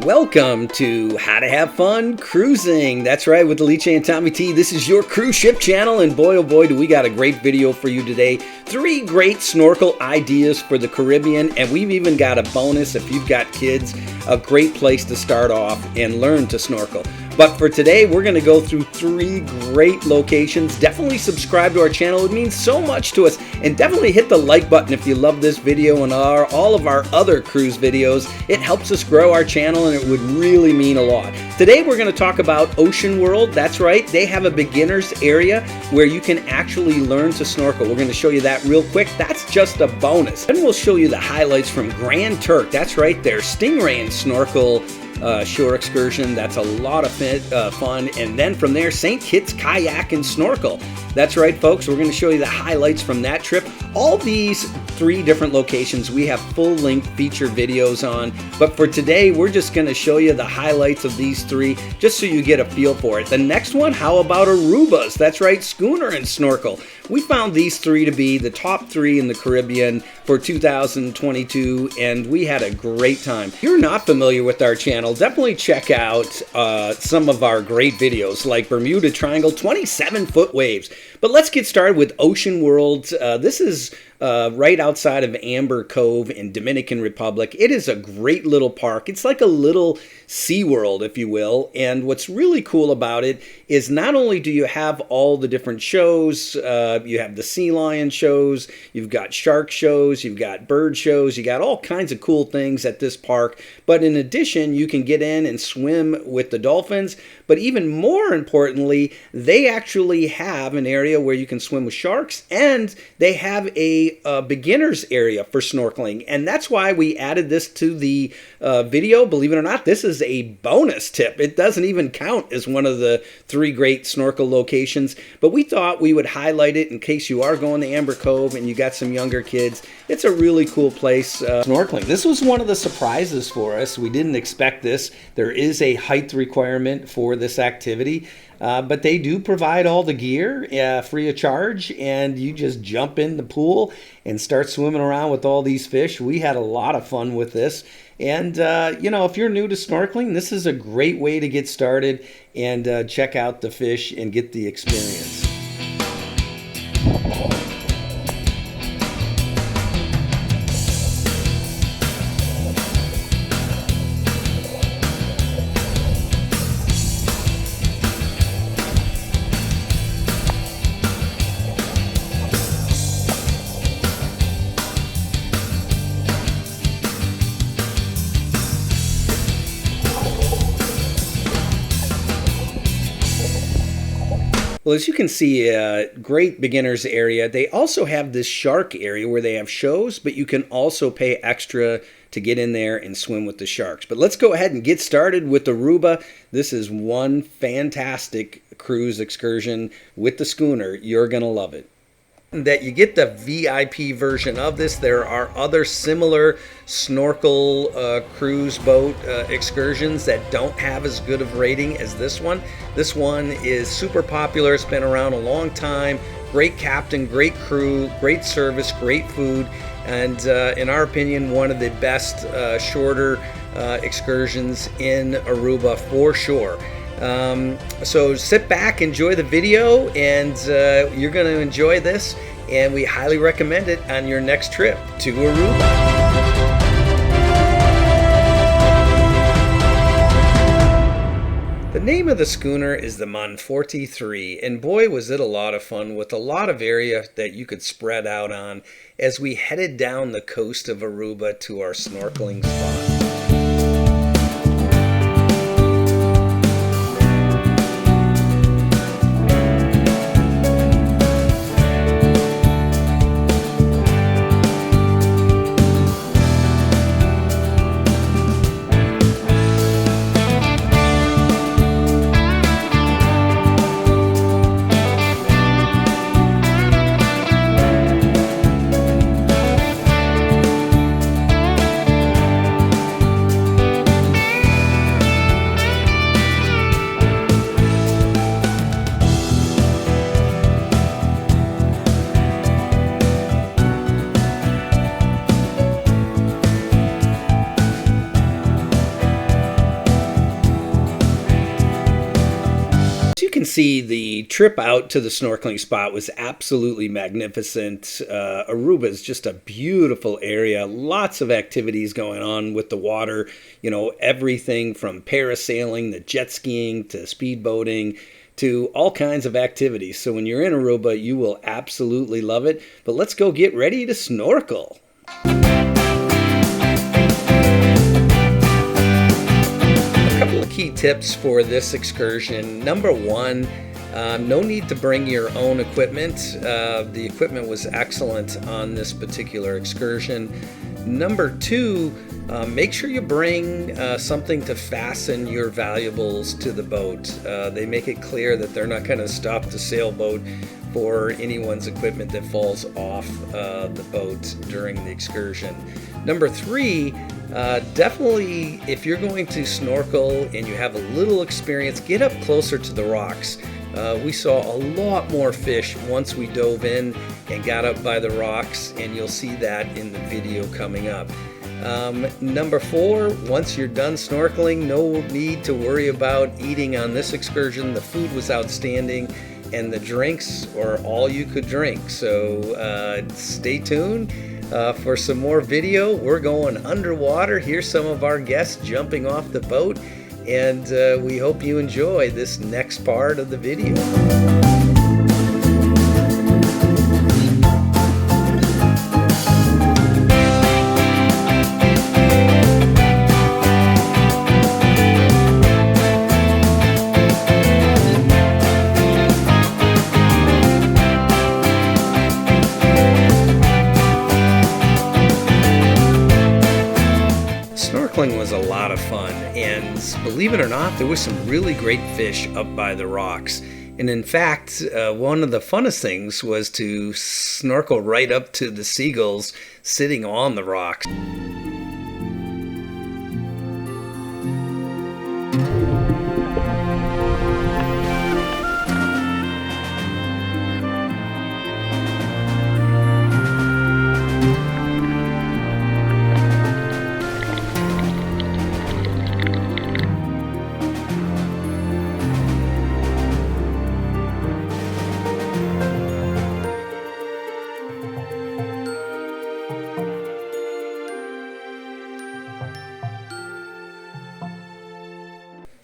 Welcome to How to Have Fun Cruising. That's right, with Liche and Tommy T. This is your cruise ship channel, and boy oh boy do we got a great video for you today. 3 great snorkel ideas for the Caribbean, and we've even got a bonus if you've got kids, a great place to start off and learn to snorkel. But for today, we're going to go through 3 great locations. Definitely subscribe to our channel. It means so much to us. And definitely hit the like button if you love this video and all of our other cruise videos. It helps us grow our channel and it would really mean a lot. Today, we're going to talk about Ocean World. That's right. They have a beginner's area where you can actually learn to snorkel. We're going to show you that real quick. That's just a bonus. Then we'll show you the highlights from Grand Turk. That's right. Their Stingray and Snorkel shore excursion. That's a lot of fun. And then from there, St. Kitts Kayak and Snorkel. That's right, folks. We're going to show you the highlights from that trip. All these 3 different locations we have full-length feature videos on, but for today we're just going to show you the highlights of these 3 just so you get a feel for it. The next one, how about Aruba's? That's right, Schooner and Snorkel. We found these 3 to be the top 3 in the Caribbean for 2022, and we had a great time. If you're not familiar with our channel, definitely check out some of our great videos like Bermuda Triangle 27-foot waves. But let's get started with Ocean World. This is right outside of Amber Cove in Dominican Republic. It is a great little park. It's like a little SeaWorld, if you will. And what's really cool about it is not only do you have all the different shows, you have the sea lion shows, you've got shark shows, you've got bird shows, you got all kinds of cool things at this park. But in addition, you can get in and swim with the dolphins. But even more importantly, they actually have an area where you can swim with sharks, and they have a beginner's area for snorkeling. And that's why we added this to the video. Believe it or not, this is a bonus tip. It doesn't even count as one of the 3 great snorkel locations, but we thought we would highlight it in case you are going to Amber Cove and you got some younger kids. It's a really cool place snorkeling. This was one of the surprises for us. We didn't expect this. There is a height requirement for this activity, but they do provide all the gear free of charge, and you just jump in the pool and start swimming around with all these fish. We had a lot of fun with this. And, you know, if you're new to snorkeling, this is a great way to get started and check out the fish and get the experience. Well, as you can see, a great beginners area. They also have this shark area where they have shows, but you can also pay extra to get in there and swim with the sharks. But let's go ahead and get started with Aruba. This is one fantastic cruise excursion with the schooner. You're going to love it. That you get the VIP version of this. There are other similar snorkel cruise boat excursions that don't have as good of rating as this one. This one is super popular. It's been around a long time. Great captain, great crew, great service, great food, and in our opinion, one of the best shorter excursions in Aruba for sure. So sit back, enjoy the video, and you're going to enjoy this, and we highly recommend it on your next trip to Aruba. The name of the schooner is the Monforte 3, and boy was it a lot of fun with a lot of area that you could spread out on as we headed down the coast of Aruba to our snorkeling spot. see, the trip out to the snorkeling spot was absolutely magnificent. Aruba is just a beautiful area. Lots of activities going on with the water. You know, everything from parasailing to jet skiing to speedboating to all kinds of activities. So when you're in Aruba, you will absolutely love it. But let's go get ready to snorkel. Key tips for this excursion. Number one, no need to bring your own equipment. The equipment was excellent on this particular excursion. Number two, make sure you bring something to fasten your valuables to the boat. They make it clear that they're not going to stop the sailboat for anyone's equipment that falls off the boat during the excursion. Number three, definitely if you're going to snorkel and you have a little experience, get up closer to the rocks. We saw a lot more fish once we dove in and got up by the rocks, and you'll see that in the video coming up. Number four, once you're done snorkeling, no need to worry about eating on this excursion. The food was outstanding and the drinks are all you could drink. So stay tuned for some more video. We're going underwater. Here's some of our guests jumping off the boat, and we hope you enjoy this next part of the video. Snorkeling was a lot of fun, and believe it or not, there was some really great fish up by the rocks. And in fact, one of the funnest things was to snorkel right up to the seagulls sitting on the rocks.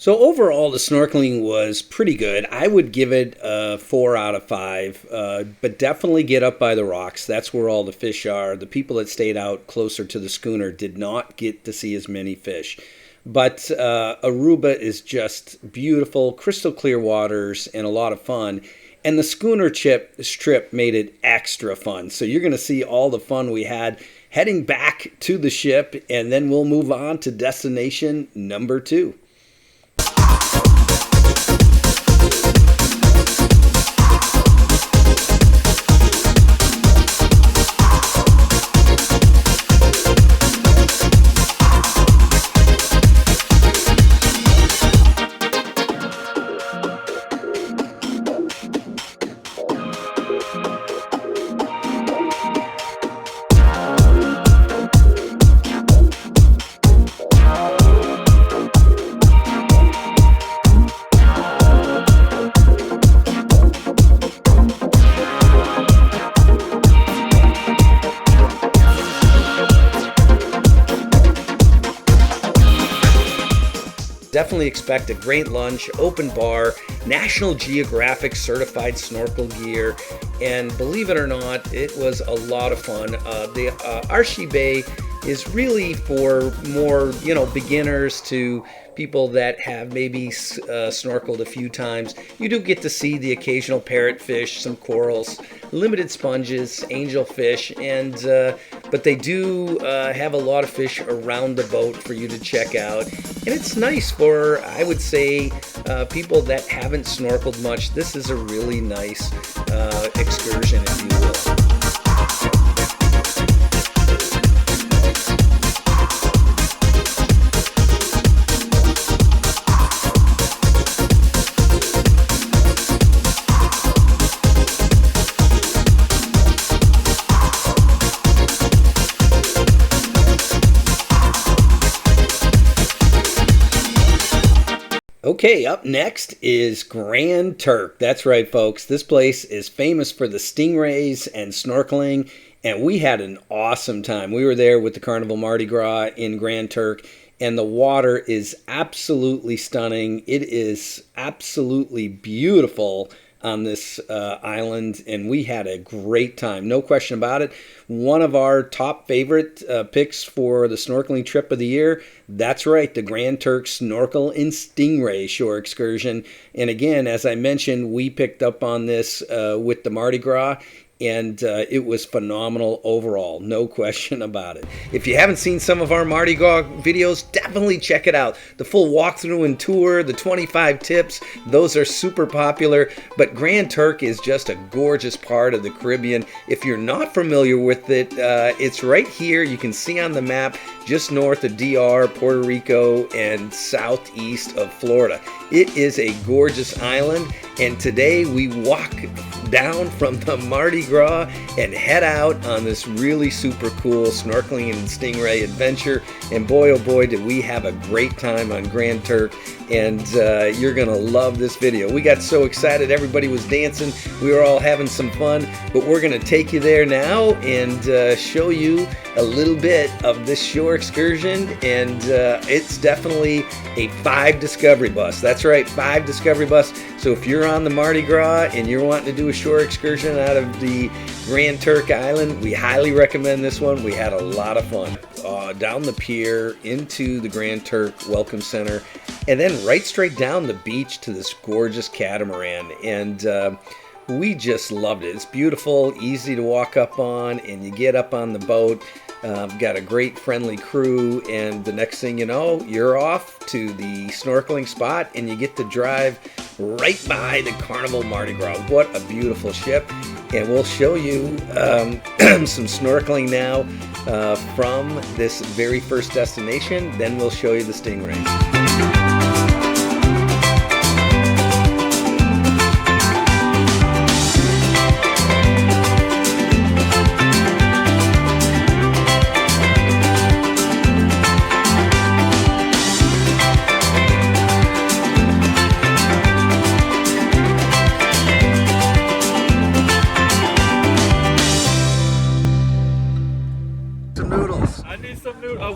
So overall, the snorkeling was pretty good. I would give it a 4 out of 5, but definitely get up by the rocks. That's where all the fish are. The people that stayed out closer to the schooner did not get to see as many fish. But Aruba is just beautiful, crystal clear waters, and a lot of fun. And the schooner trip made it extra fun. So you're going to see all the fun we had heading back to the ship, and then we'll move on to destination number 2. Definitely expect a great lunch, open bar, National Geographic certified snorkel gear, and believe it or not, it was a lot of fun. The Aruba Bay is really for more, beginners to people that have maybe snorkeled a few times. You do get to see the occasional parrotfish, some corals, limited sponges, angelfish, and but they do have a lot of fish around the boat for you to check out. And it's nice for, I would say, people that haven't snorkeled much. This is a really nice excursion, if you will. Okay, up next is Grand Turk. That's right, folks. This place is famous for the stingrays and snorkeling, and we had an awesome time. We were there with the Carnival Mardi Gras in Grand Turk, and the water is absolutely stunning. It is absolutely beautiful on this island, and we had a great time, no question about it. One of our top favorite picks for the snorkeling trip of the year, that's right, the Grand Turk Snorkel and Stingray shore excursion. And again, as I mentioned, we picked up on this with the Mardi Gras, and it was phenomenal overall, no question about it. If you haven't seen some of our Mardi Gras videos, definitely check it out. The full walkthrough and tour, the 25 tips, those are super popular, but Grand Turk is just a gorgeous part of the Caribbean. If you're not familiar with it, it's right here. You can see on the map, just north of DR, Puerto Rico, and southeast of Florida. It is a gorgeous island, and today we walk down from the Mardi Gras and head out on this really super cool snorkeling and stingray adventure. And boy, oh boy, did we have a great time on Grand Turk, and you're gonna love this video. We got so excited, everybody was dancing, we were all having some fun, but we're gonna take you there now and show you a little bit of this shore excursion, and it's definitely a 5 discovery bus. That's right, 5 discovery bus. So if you're on the Mardi Gras and you're wanting to do a shore excursion out of the Grand Turk Island, we highly recommend this one. We had a lot of fun. Down the pier into the Grand Turk Welcome Center, and then right straight down the beach to this gorgeous catamaran. And we just loved it. It's beautiful, easy to walk up on, and you get up on the boat. Got a great friendly crew, and the next thing you know, you're off to the snorkeling spot, and you get to drive right by the Carnival Mardi Gras. What a beautiful ship. And we'll show you some snorkeling now from this very first destination. Then we'll show you the stingrays.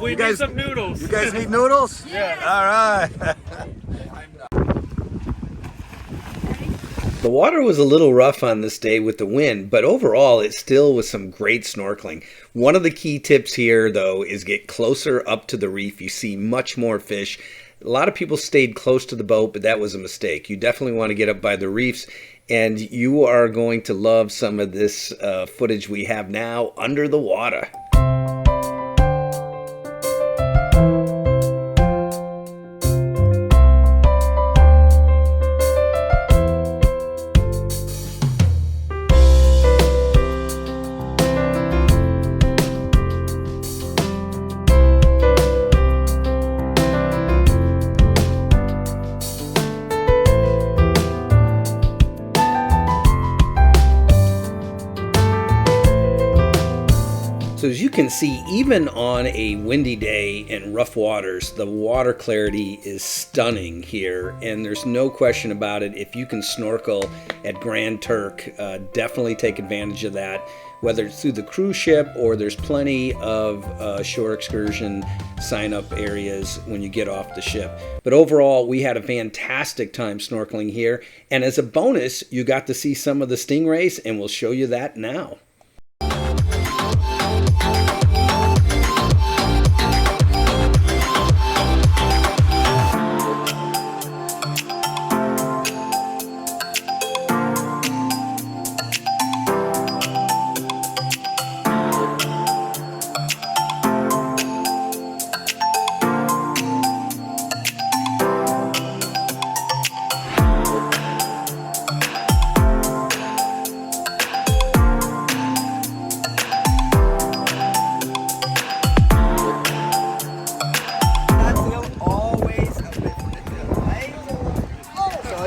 We need some noodles. You guys need noodles? Yeah. All right. The water was a little rough on this day with the wind, but overall it still was some great snorkeling. One of the key tips here, though, is get closer up to the reef. You see much more fish. A lot of people stayed close to the boat, but that was a mistake. You definitely want to get up by the reefs, and you are going to love some of this footage we have now under the water. So as you can see, even on a windy day and rough waters, the water clarity is stunning here, and there's no question about it. If you can snorkel at Grand Turk, definitely take advantage of that, whether it's through the cruise ship or there's plenty of shore excursion sign-up areas when you get off the ship. But overall, we had a fantastic time snorkeling here, and as a bonus, you got to see some of the stingrays, and we'll show you that now.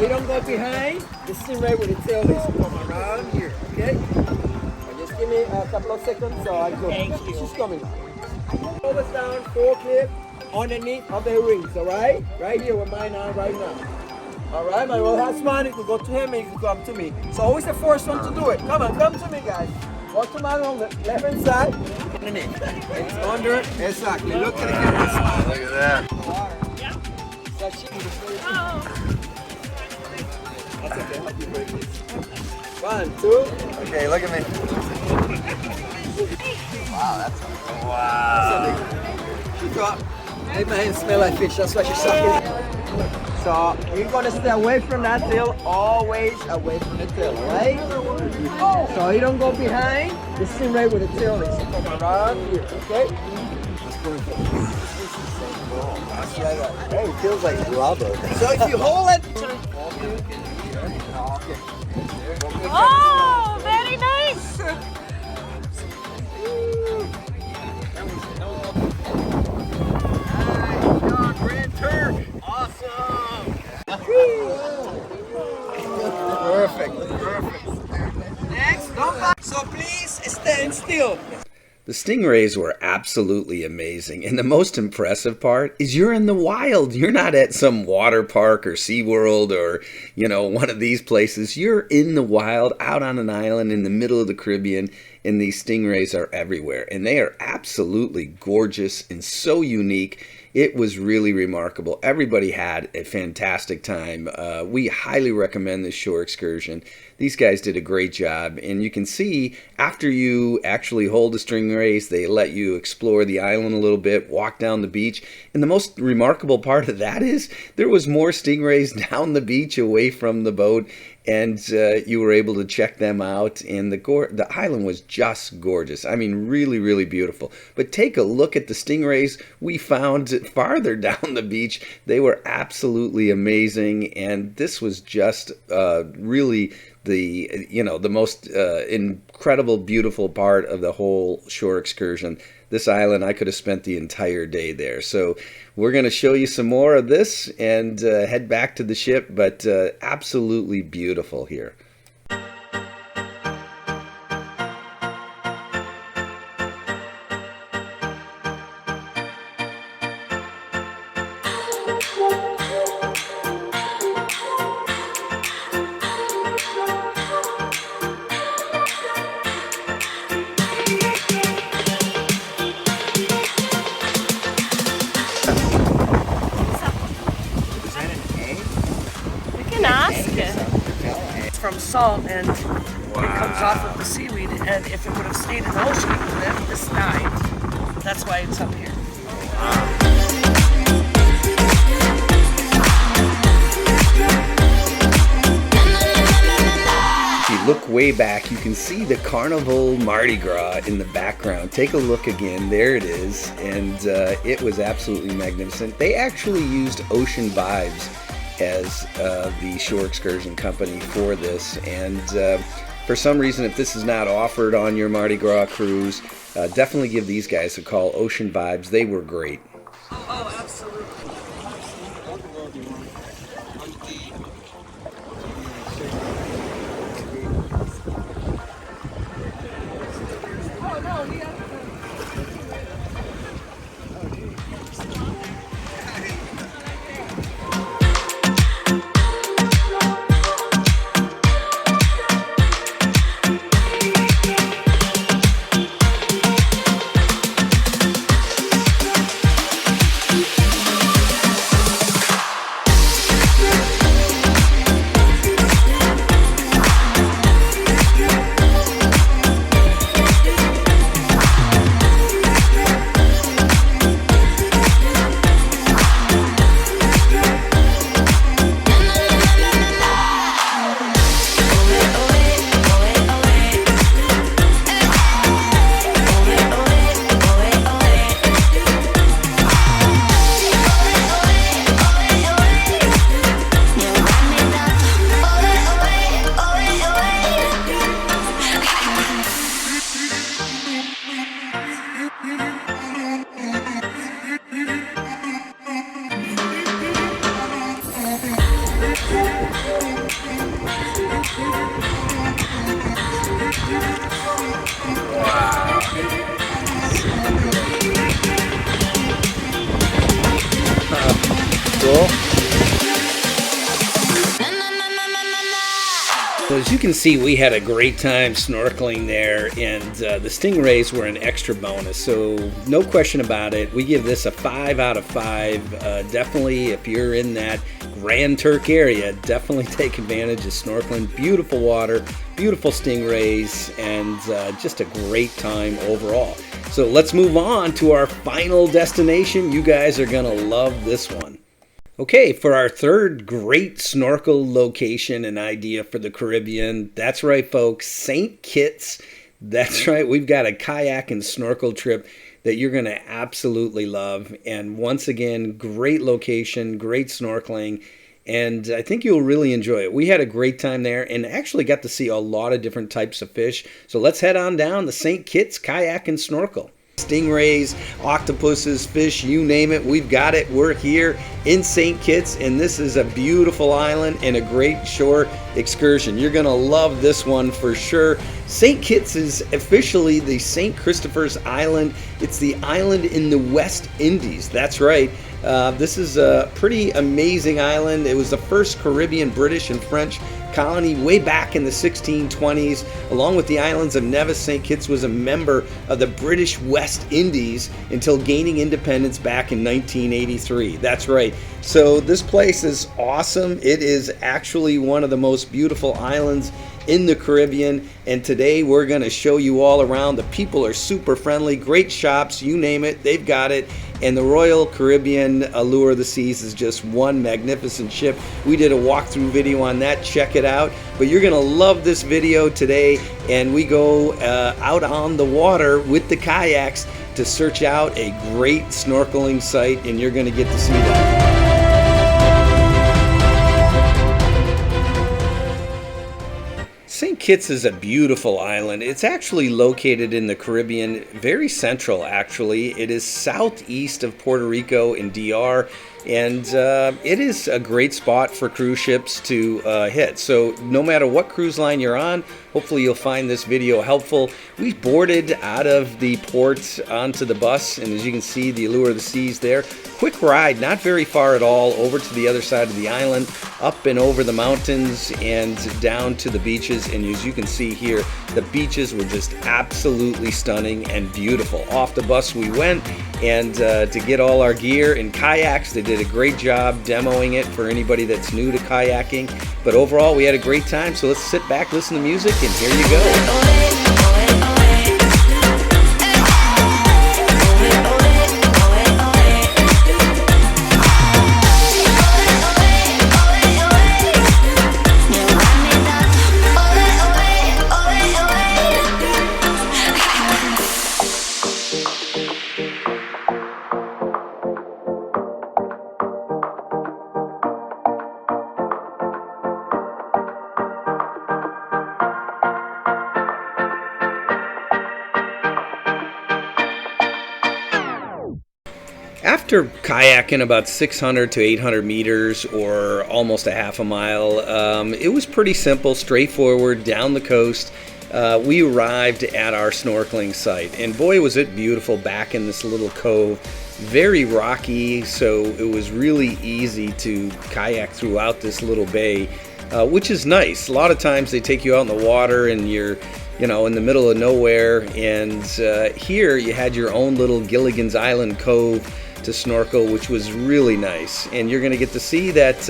You don't go behind. The stingray with the tail is come around here, okay? Just give me a couple of seconds so I go. Thank you. She's coming. Over down, 4 clip underneath of the rings, all right? Right here where mine are right now. All right, my last one, you can go to him and you can come to me. So always the first one to do it. Come on, come to me, guys. Go to man on the left-hand side. It's under, exactly. Look at the camera, smile. Look at that. That's okay, I'll be very pleased. 1, 2. Okay, look at me. Wow, that's wow. She dropped. Made my hand smell like fish, that's why she's sucking. So you're gonna stay away from that tail, always away from the tail, right? So you don't go behind the stingray with the tail is. Come around here, okay? Hey, it feels like rubber. So if you hold it, Oh, very nice. Grand Turk. Awesome. perfect. Next, don't back. So please stand still. The stingrays were absolutely amazing, and the most impressive part is you're in the wild. You're not at some water park or SeaWorld or, you know, one of these places. You're in the wild, out on an island in the middle of the Caribbean, and these stingrays are everywhere, and they are absolutely gorgeous and so unique. It was really remarkable. Everybody had a fantastic time. We highly recommend this shore excursion. These guys did a great job, and you can see after you actually hold the stingrays, they let you explore the island a little bit, walk down the beach, and the most remarkable part of that is there was more stingrays down the beach away from the boat, and you were able to check them out, and the island was just gorgeous. I mean, really, really beautiful. But take a look at the stingrays we found farther down the beach. They were absolutely amazing, and this was just really the most incredible, beautiful part of the whole shore excursion. This island, I could have spent the entire day there. So we're going to show you some more of this and head back to the ship, but absolutely beautiful here. It's from salt and it comes off of the seaweed, and if it would have stayed in the ocean, it would have just died. That's why it's up here. If you look way back, you can see the Carnival Mardi Gras in the background. Take a look again. There it is, and it was absolutely magnificent. They actually used Ocean Vibes as the shore excursion company for this, and for some reason, if this is not offered on your Mardi Gras cruise, definitely give these guys a call. Ocean Vibes, they were great. Oh, absolutely. you can see, we had a great time snorkeling there, and the stingrays were an extra bonus, so no question about it. We give this a 5 out of 5. Definitely, if you're in that Grand Turk area, definitely take advantage of snorkeling. Beautiful water, beautiful stingrays, and just a great time overall. So let's move on to our final destination. You guys are gonna love this one. Okay, for our third great snorkel location and idea for the Caribbean, that's right folks, St. Kitts. That's right, we've got a kayak and snorkel trip that you're going to absolutely love. And once again, great location, great snorkeling, and I think you'll really enjoy it. We had a great time there and actually got to see a lot of different types of fish. So let's head on down to St. Kitts Kayak and Snorkel. Stingrays, octopuses, fish, you name it, we've got it. We're here in St. Kitts, and this is a beautiful island and a great shore excursion. You're gonna love this one for sure. St. Kitts is officially the St. Christopher's Island. It's the island in the West Indies. That's right. This is a pretty amazing island. It was the first Caribbean, British, and French colony way back in the 1620s. Along with the islands of Nevis, St. Kitts was a member of the British West Indies until gaining independence back in 1983. That's right. So this place is awesome. It is actually one of the most beautiful islands in the Caribbean, and today we're going to show you all around. The people are super friendly, great shops, you name it, they've got it. And the Royal Caribbean Allure of the Seas is just one magnificent ship. We did a walkthrough video on that, check it out. But you're gonna love this video today, and we go out on the water with the kayaks to search out a great snorkeling site, and you're gonna get to see that. St. Kitts is a beautiful island. It's actually located in the Caribbean, very central actually. It is southeast of Puerto Rico in DR, and it is a great spot for cruise ships to hit. So no matter what cruise line you're on, hopefully you'll find this video helpful. We boarded out of the port onto the bus, and as you can see, the Allure of the Seas there. Quick ride, not very far at all, over to the other side of the island, up and over the mountains and down to the beaches. And as you can see here, the beaches were just absolutely stunning and beautiful. Off the bus we went, and to get all our gear and kayaks, they did a great job demoing it for anybody that's new to kayaking. But overall, we had a great time, so let's sit back, listen to music, and here you go. After kayaking about 600 to 800 meters, or almost a half a mile, it was pretty simple, straightforward, down the coast. We arrived at our snorkeling site, and boy was it beautiful back in this little cove. Very rocky, so it was really easy to kayak throughout this little bay, which is nice. A lot of times they take you out in the water and you're in the middle of nowhere, and here you had your own little Gilligan's Island cove to snorkel, which was really nice. And you're going to get to see that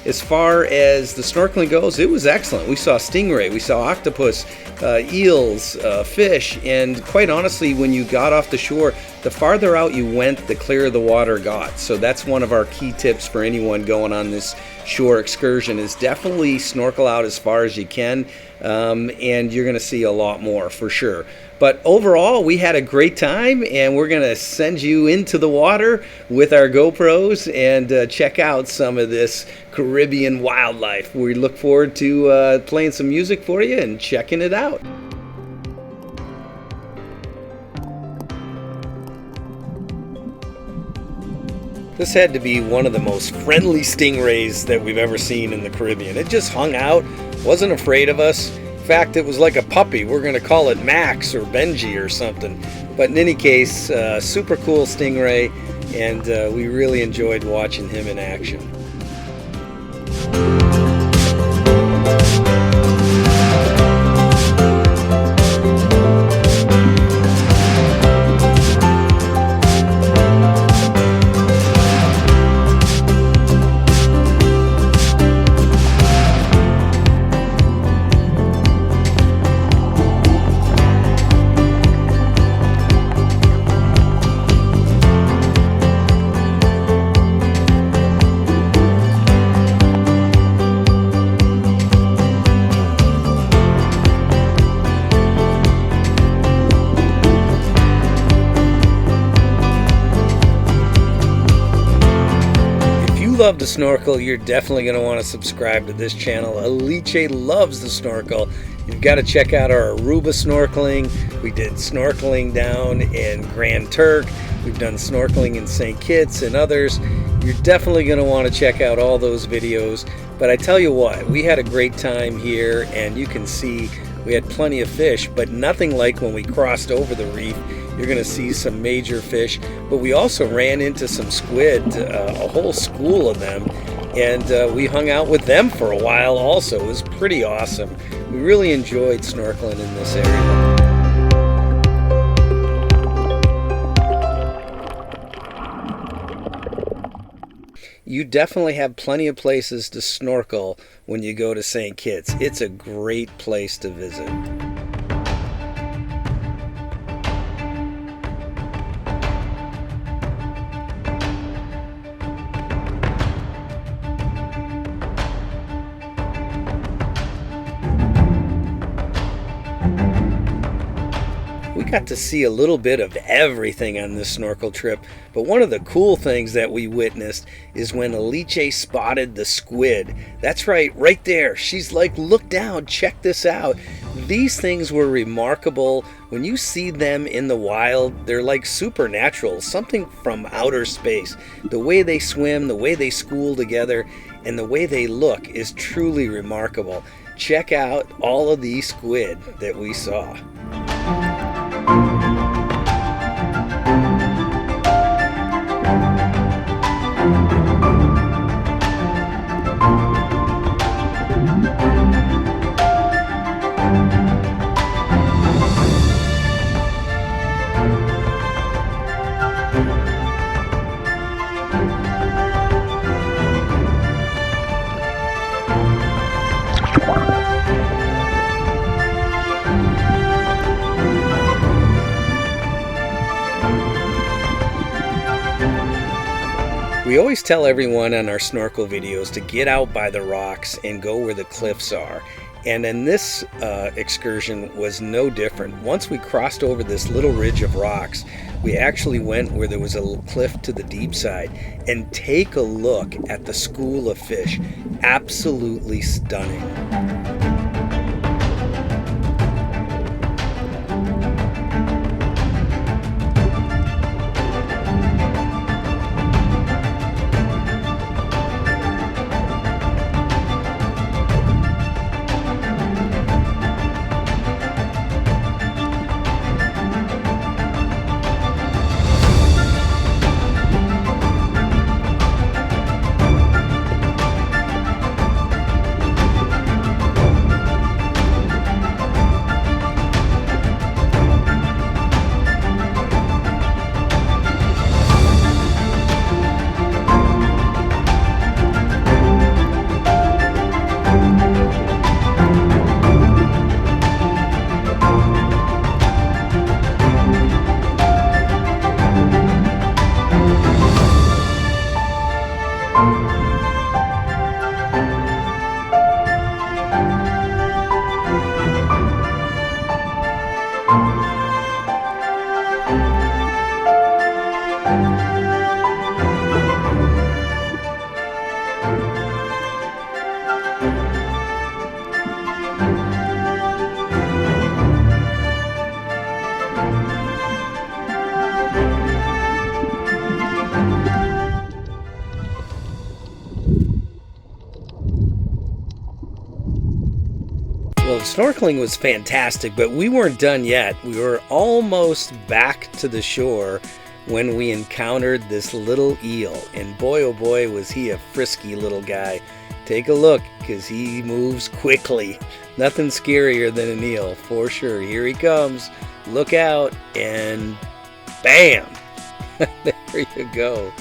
as far as the snorkeling goes, it was excellent. We saw stingray, we saw octopus, eels, fish, and quite honestly, when you got off the shore, the farther out you went, the clearer the water got. So that's one of our key tips for anyone going on this shore excursion, is definitely snorkel out as far as you can, and you're going to see a lot more for sure. But overall, we had a great time, and we're going to send you into the water with our GoPros and check out some of this Caribbean wildlife. We look forward to playing some music for you and checking it out. This had to be one of the most friendly stingrays that we've ever seen in the Caribbean. It just hung out, wasn't afraid of us. In fact, it was like a puppy. We're going to call it Max or Benji or something. But in any case, super cool stingray, and we really enjoyed watching him in action. love to snorkel, you're definitely going to want to subscribe to this channel. Alice loves the snorkel. You've got to check out our Aruba snorkeling. We did snorkeling down in Grand Turk. We've done snorkeling in St. Kitts and others. You're definitely going to want to check out all those videos. But I tell you what, we had a great time here, and you can see we had plenty of fish, but nothing like when we crossed over the reef. You're going to see some major fish, but we also ran into some squid, a whole school of them, and we hung out with them for a while also. It was pretty awesome. We really enjoyed snorkeling in this area. You definitely have plenty of places to snorkel when you go to St. Kitts. It's a great place to visit. We got to see a little bit of everything on this snorkel trip, but one of the cool things that we witnessed is when Alice spotted the squid. That's right there. She's like, look down, check this out. These things were remarkable. When you see them in the wild, they're like supernatural, something from outer space. The way they swim, the way they school together, and the way they look is truly remarkable. Check out all of these squid that we saw. We always tell everyone on our snorkel videos to get out by the rocks and go where the cliffs are. And in this excursion was no different. Once we crossed over this little ridge of rocks, we actually went where there was a cliff to the deep side. And take a look at the school of fish. Absolutely stunning. Well, snorkeling was fantastic, but we weren't done yet. We were almost back to the shore when we encountered this little eel. And boy, oh boy, was he a frisky little guy. Take a look, because he moves quickly. Nothing scarier than an eel, for sure. Here he comes. Look out, and bam! There you go.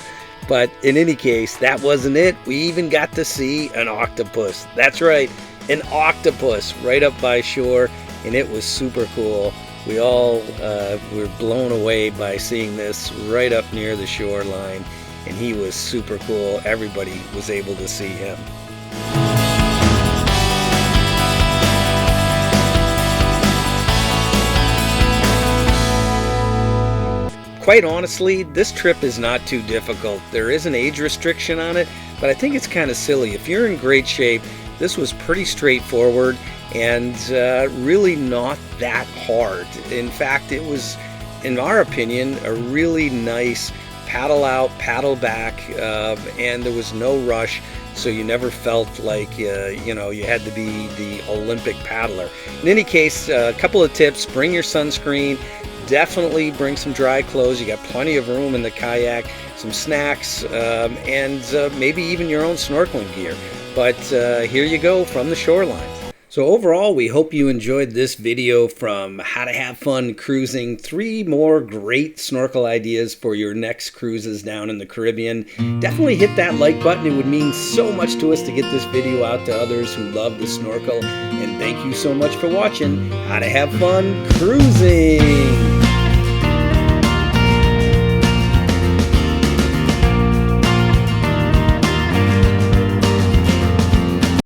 But in any case, that wasn't it. We even got to see an octopus. That's right, an octopus right up by shore, and it was super cool. We all were blown away by seeing this right up near the shoreline, and he was super cool. Everybody was able to see him. Quite honestly, this trip is not too difficult. There is an age restriction on it, but I think it's kind of silly. If you're in great shape, this was pretty straightforward and really not that hard. In fact, it was, in our opinion, a really nice paddle out, paddle back, and there was no rush, so you never felt like you know, you had to be the Olympic paddler. In any case, a couple of tips: bring your sunscreen, definitely bring some dry clothes, you got plenty of room in the kayak, some snacks, and maybe even your own snorkeling gear. But here you go from the shoreline. So overall, we hope you enjoyed this video from How to Have Fun Cruising. 3 more great snorkel ideas for your next cruises down in the Caribbean. Definitely hit that like button. It would mean so much to us to get this video out to others who love the snorkel. And thank you so much for watching How to Have Fun Cruising.